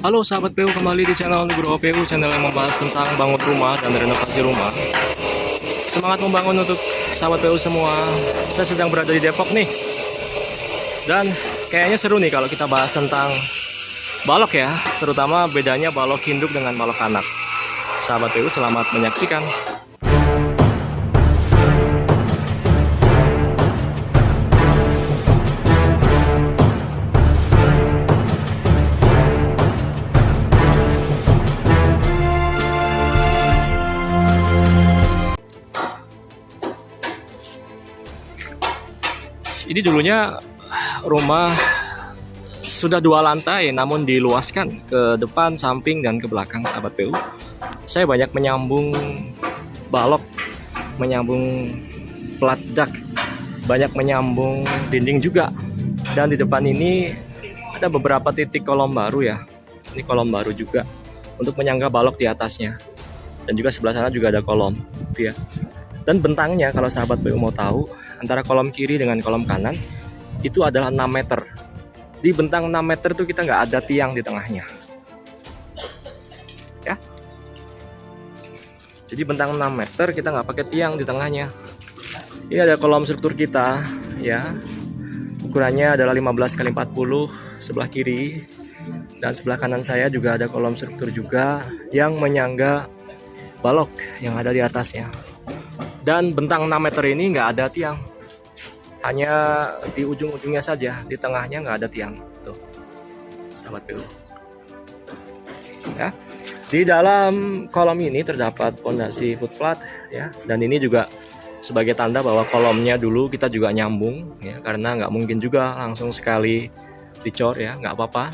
Halo sahabat PU, kembali di channel Nugroho PU, channel yang membahas tentang bangun rumah dan renovasi rumah. Semangat membangun untuk sahabat PU semua. Saya sedang berada di Depok nih. Dan kayaknya seru nih kalau kita bahas tentang balok ya, terutama bedanya balok induk dengan balok anak. Sahabat PU, selamat menyaksikan. Ini dulunya rumah sudah 2 lantai, namun diluaskan ke depan, samping, dan ke belakang sahabat PU. Saya banyak menyambung balok, menyambung plat dak, banyak menyambung dinding juga. Dan di depan ini ada beberapa titik kolom baru ya. Ini kolom baru juga untuk menyangga balok di atasnya. Dan juga sebelah sana juga ada kolom, gitu ya. Dan bentangnya kalau sahabat PU mau tahu, antara kolom kiri dengan kolom kanan itu adalah 6 meter. Di bentang 6 meter itu kita nggak ada tiang di tengahnya. Ya. Jadi bentang 6 meter kita nggak pakai tiang di tengahnya. Ini ada kolom struktur kita, ya. Ukurannya adalah 15 x 40 sebelah kiri. Dan sebelah kanan saya juga ada kolom struktur juga yang menyangga balok yang ada di atasnya. Dan bentang 6 meter ini nggak ada tiang, hanya di ujung-ujungnya saja, di tengahnya nggak ada tiang. Tuh, sahabat PU. Ya, di dalam kolom ini terdapat pondasi footplat, ya, dan ini juga sebagai tanda bahwa kolomnya dulu kita juga nyambung, ya, karena nggak mungkin juga langsung sekali dicor, ya, nggak apa-apa,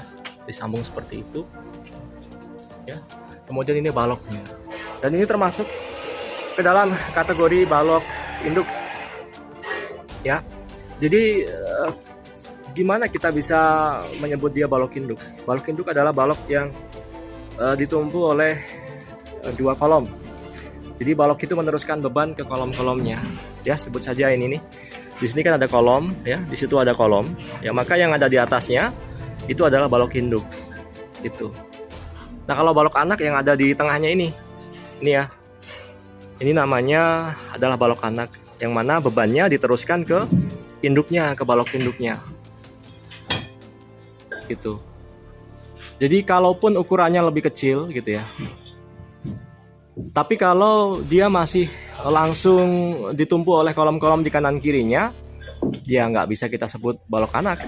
disambung seperti itu. Ya, kemudian ini baloknya, dan ini termasuk ke dalam kategori balok induk, ya. Jadi gimana kita bisa menyebut dia balok induk? Balok induk adalah balok yang ditumpu oleh 2 kolom. Jadi balok itu meneruskan beban ke kolom-kolomnya. Ya, sebut saja ini nih. Di sini kan ada kolom, ya. Di situ ada kolom. Ya, maka yang ada di atasnya itu adalah balok induk. Gitu. Nah, kalau balok anak yang ada di tengahnya ini ya. Ini namanya adalah balok anak, yang mana bebannya diteruskan ke induknya, ke balok induknya. Gitu. Jadi kalaupun ukurannya lebih kecil gitu ya. Tapi kalau dia masih langsung ditumpu oleh kolom-kolom di kanan kirinya, ya nggak bisa kita sebut balok anak.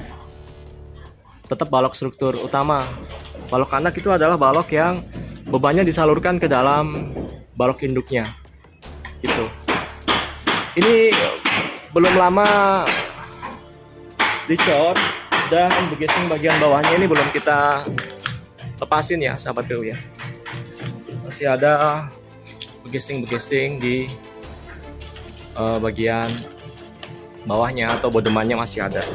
Tetap balok struktur utama. Balok anak itu adalah balok yang bebannya disalurkan ke dalam balok induknya. Gitu. Ini belum lama dicor dan begesing bagian bawahnya ini belum kita lepasin ya sahabat PU ya. Masih ada begesing di bagian bawahnya atau bodemannya masih ada.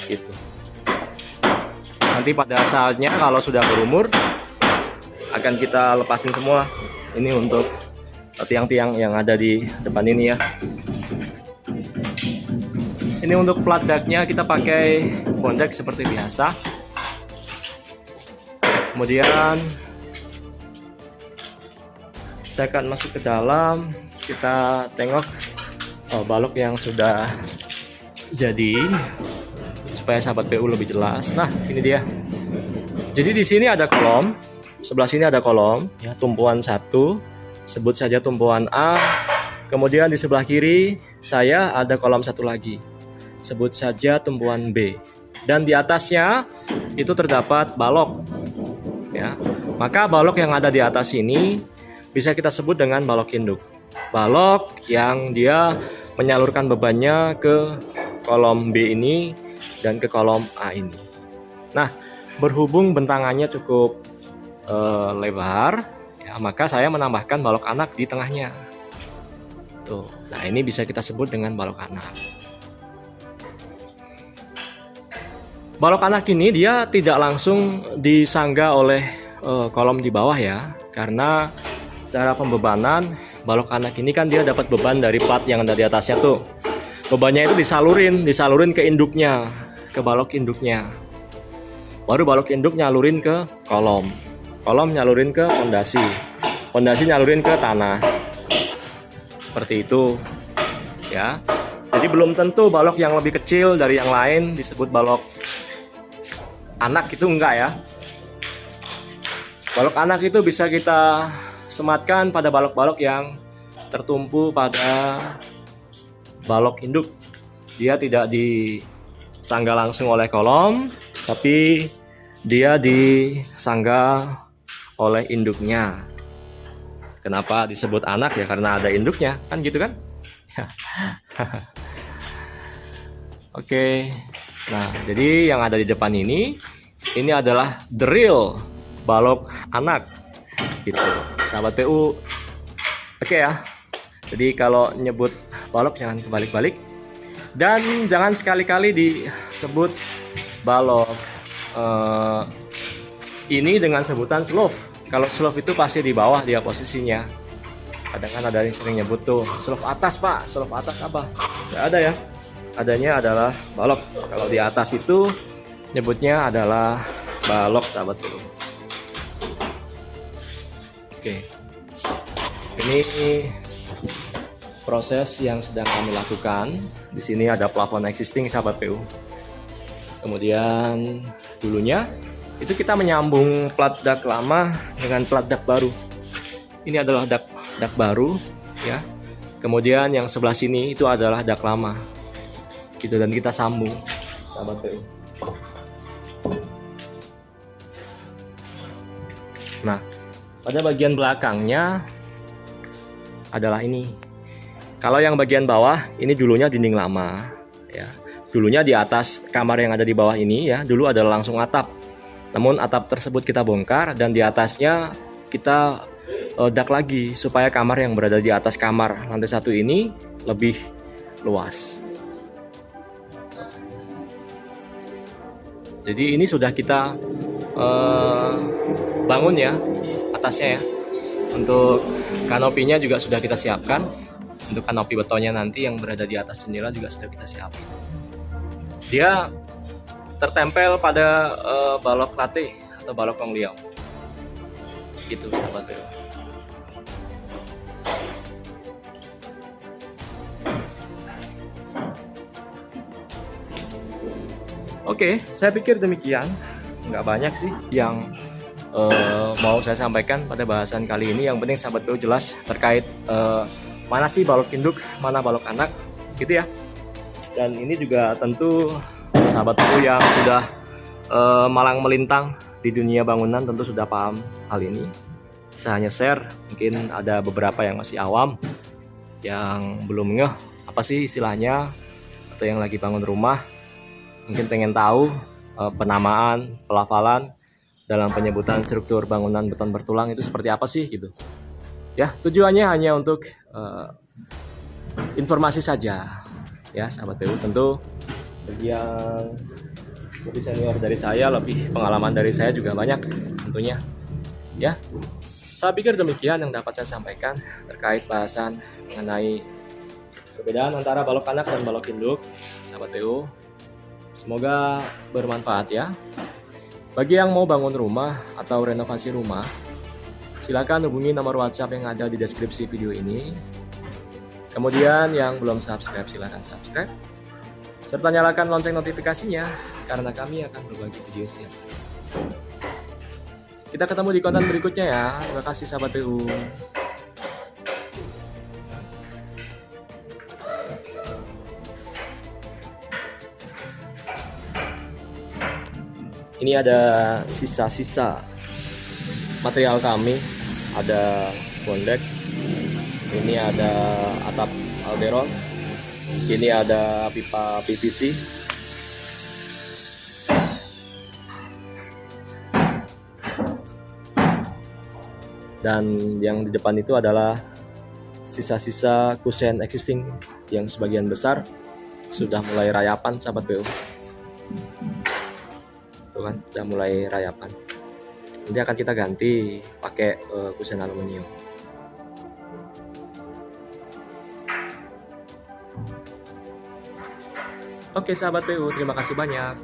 Gitu. Nanti pada saatnya kalau sudah berumur akan kita lepasin semua. Ini untuk tiang-tiang yang ada di depan ini ya. Ini untuk plat daknya kita pakai bondek seperti biasa. Kemudian saya akan masuk ke dalam, kita tengok balok yang sudah jadi supaya sahabat PU lebih jelas. Nah, ini dia. Jadi di sini ada kolom, sebelah sini ada kolom ya, tumpuan 1. Sebut saja tumpuan A. Kemudian di sebelah kiri saya ada kolom 1 lagi. Sebut saja tumpuan B. Dan di atasnya itu terdapat balok. Ya. Maka balok yang ada di atas ini bisa kita sebut dengan balok induk. Balok yang dia menyalurkan bebannya ke kolom B ini dan ke kolom A ini. Nah, berhubung bentangannya cukup lebar, ya, maka saya menambahkan balok anak di tengahnya. Tuh. Nah, ini bisa kita sebut dengan balok anak. Balok anak ini dia tidak langsung disangga oleh kolom di bawah ya. Karena secara pembebanan balok anak ini kan dia dapat beban dari plat yang ada di atasnya tuh. Bebannya itu disalurin ke induknya, ke balok induknya. baru balok induk nyalurin ke kolom, kolom nyalurin ke fondasi, fondasi nyalurin ke tanah. Seperti itu ya. Jadi belum tentu balok yang lebih kecil dari yang lain disebut balok anak, itu enggak ya. Balok anak itu bisa kita sematkan pada balok-balok yang tertumpu pada balok induk. Dia tidak disangga langsung oleh kolom, tapi dia disangga oleh induknya. Kenapa disebut anak ya? Karena ada induknya, kan gitu kan? Oke. Nah, jadi yang ada di depan ini adalah drill balok anak gitu, sahabat PU. Oke ya. Jadi kalau nyebut balok jangan kebalik-balik. Dan jangan sekali-kali disebut balok ini dengan sebutan slove. Kalau slove itu pasti di bawah dia posisinya. Kadang kan ada yang sering nyebut tuh slove atas pak, slove atas apa? Nggak ada ya. Adanya adalah balok. Kalau di atas itu nyebutnya adalah balok, sahabat dulu. Oke. Ini proses yang sedang kami lakukan. Di sini ada plafon existing, sahabat PU. Kemudian dulunya itu kita menyambung plat dak lama dengan plat dak baru. Ini adalah dak baru ya. Kemudian yang sebelah sini itu adalah dak lama. Gitu, dan kita sambung, sahabat PU. Nah, pada bagian belakangnya adalah ini. Kalau yang bagian bawah ini dulunya dinding lama ya. Dulunya di atas kamar yang ada di bawah ini ya, dulu adalah langsung atap. Namun atap tersebut kita bongkar dan di atasnya kita dak lagi supaya kamar yang berada di atas kamar lantai 1 ini lebih luas. Jadi ini sudah kita bangun ya atasnya ya. Untuk kanopinya juga sudah kita siapkan. Untuk kanopi betonnya nanti yang berada di atas jendela juga sudah kita siapkan. Dia tertempel pada balok latte atau balok kongliau. Gitu, sahabat. Oke, saya pikir demikian. Nggak banyak sih yang mau saya sampaikan pada bahasan kali ini. Yang penting sahabat PU jelas terkait mana sih balok induk, mana balok anak, gitu ya. Dan ini juga tentu sahabat PU yang sudah malang melintang di dunia bangunan tentu sudah paham hal ini. Saya hanya share, mungkin ada beberapa yang masih awam, yang belum ngeh apa sih istilahnya, atau yang lagi bangun rumah, mungkin pengen tahu penamaan, pelafalan dalam penyebutan struktur bangunan beton bertulang itu seperti apa sih gitu. Ya, tujuannya hanya untuk informasi saja ya, sahabat PU. Tentu bagi yang lebih senior dari saya, lebih pengalaman dari saya juga banyak tentunya ya. Saya pikir demikian yang dapat saya sampaikan terkait bahasan mengenai perbedaan antara balok anak dan balok induk, sahabat PU. Semoga bermanfaat ya. Bagi yang mau bangun rumah atau renovasi rumah, silakan hubungi nomor WhatsApp yang ada di deskripsi video ini. Kemudian yang belum subscribe silakan subscribe, serta nyalakan lonceng notifikasinya karena kami akan berbagi video siap. Kita ketemu di konten berikutnya ya. Terima kasih sahabat PU. Ini ada sisa-sisa material kami, ada bondek, ini ada atap alberon, ini ada pipa PVC, dan yang di depan itu adalah sisa-sisa kusen existing yang sebagian besar sudah mulai rayapan, sahabat PU. Tuh kan, sudah mulai rayapan. Nanti akan kita ganti pakai kusen aluminium. Oke sahabat PU, terima kasih banyak.